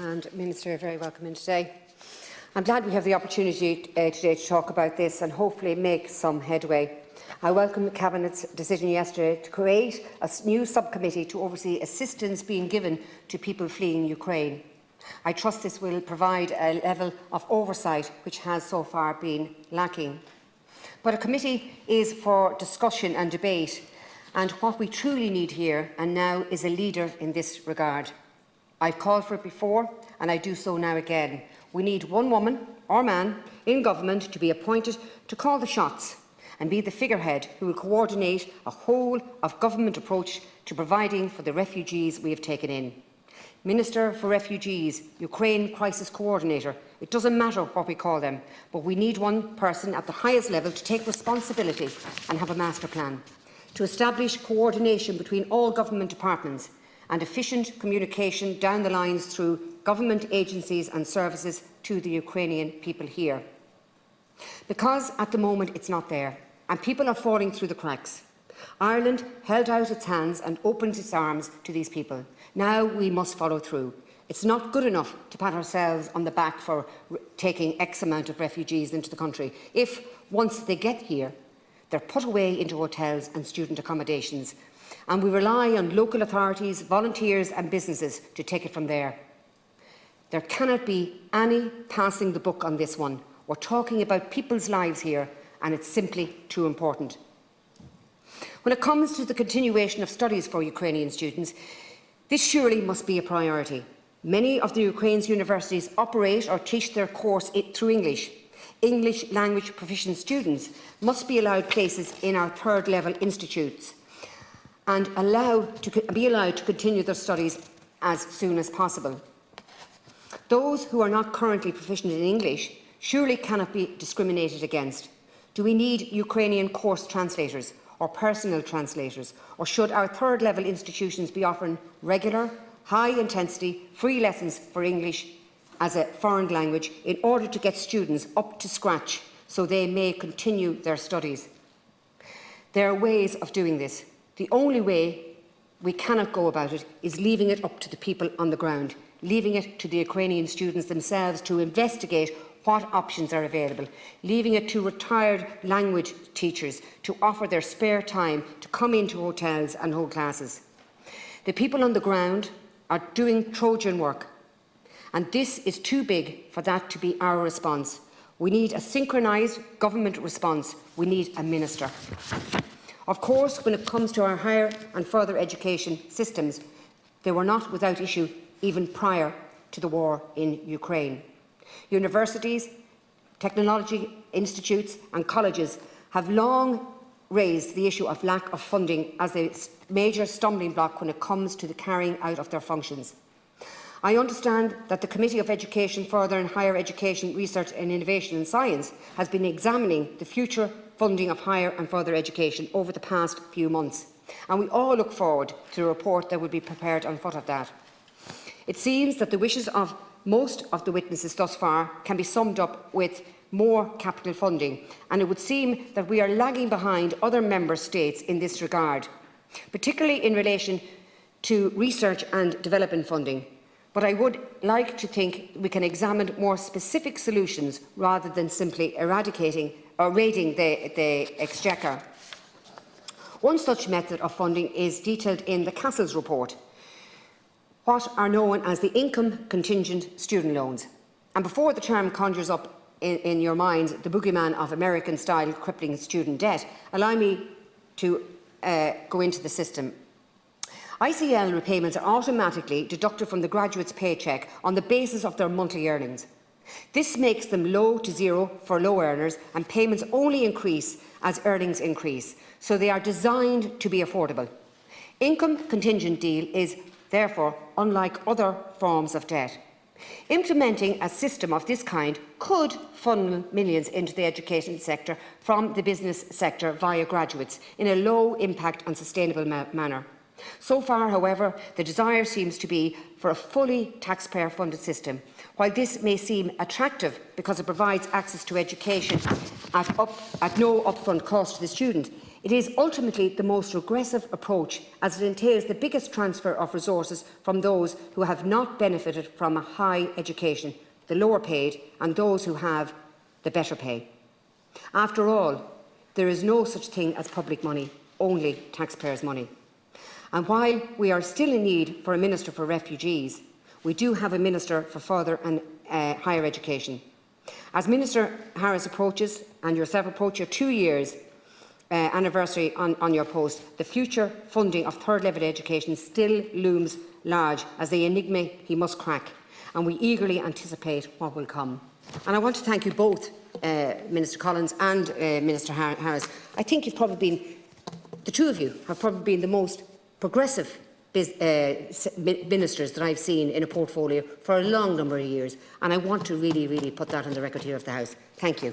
And Minister, you're very welcome in today. I'm glad we have the opportunity today to talk about this and hopefully make some headway. I welcome the Cabinet's decision yesterday to create a new subcommittee to oversee assistance being given to people fleeing Ukraine. I trust this will provide a level of oversight which has so far been lacking. But a committee is for discussion and debate, and what we truly need here and now is a leader in this regard. I've called for it before, and I do so now again. We need one woman or man in government to be appointed to call the shots and be the figurehead who will coordinate a whole-of-government approach to providing for the refugees we have taken in. Minister for Refugees, Ukraine Crisis Coordinator. It doesn't matter what we call them, but we need one person at the highest level to take responsibility and have a master plan, to establish coordination between all government departments and efficient communication down the lines through government agencies and services to the Ukrainian people here. Because at the moment it's not there, and people are falling through the cracks. Ireland held out its hands and opened its arms to these people. Now we must follow through. It's not good enough to pat ourselves on the back for taking X amount of refugees into the country if, once they get here, they're put away into hotels and student accommodations, and we rely on local authorities, volunteers and businesses to take it from there. There cannot be any passing the buck on this one. We're talking about people's lives here, and it's simply too important. When it comes to the continuation of studies for Ukrainian students, this surely must be a priority. Many of the Ukraine's universities operate or teach their course through English. English language proficient students must be allowed places in our third-level institutes and be allowed to continue their studies as soon as possible. Those who are not currently proficient in English surely cannot be discriminated against. Do we need Ukrainian course translators or personal translators, or should our third-level institutions be offering regular, high-intensity, free lessons for English as a foreign language in order to get students up to scratch so they may continue their studies? There are ways of doing this. The only way we cannot go about it is leaving it up to the people on the ground, leaving it to the Ukrainian students themselves to investigate what options are available, leaving it to retired language teachers to offer their spare time to come into hotels and hold classes. The people on the ground are doing Trojan work, and this is too big for that to be our response. We need a synchronised government response. We need a minister. Of course, when it comes to our higher and further education systems, they were not without issue even prior to the war in Ukraine. Universities, technology institutes and colleges have long raised the issue of lack of funding as a major stumbling block when it comes to the carrying out of their functions. I understand that the Committee of Education, Further and Higher Education, Research and Innovation and Science has been examining the future funding of higher and further education over the past few months, and we all look forward to the report that will be prepared on foot of that. It seems that the wishes of most of the witnesses thus far can be summed up with more capital funding, and it would seem that we are lagging behind other member states in this regard, particularly in relation to research and development funding. But I would like to think we can examine more specific solutions rather than simply eradicating or raiding the exchequer. One such method of funding is detailed in the Castle's report, what are known as the income contingent student loans. And before the term conjures up in your mind the boogeyman of American-style crippling student debt, allow me to go into the system. ICL repayments are automatically deducted from the graduate's paycheck on the basis of their monthly earnings. This makes them low to zero for low earners, and payments only increase as earnings increase, so they are designed to be affordable. Income contingent deal is therefore unlike other forms of debt. Implementing a system of this kind could funnel millions into the education sector from the business sector via graduates in a low impact and sustainable manner. So far, however, the desire seems to be for a fully taxpayer-funded system. While this may seem attractive because it provides access to education at no upfront cost to the student, It is ultimately the most regressive approach, as it entails the biggest transfer of resources from those who have not benefited from a high education, the lower paid, and those who have the better pay. After all, there is no such thing as public money, only taxpayers' money. And while we are still in need for a Minister for Refugees, we do have a Minister for Further and Higher Education. As Minister Harris approaches, and yourself approach your 2 years anniversary on your post, the future funding of third-level education still looms large as the enigma he must crack, and we eagerly anticipate what will come. And I want to thank you both, Minister Collins and Minister Harris. I think you've probably been, the two of you have probably been the most progressive ministers that I've seen in a portfolio for a long number of years, and I want to really put that on the record here of the House. Thank you.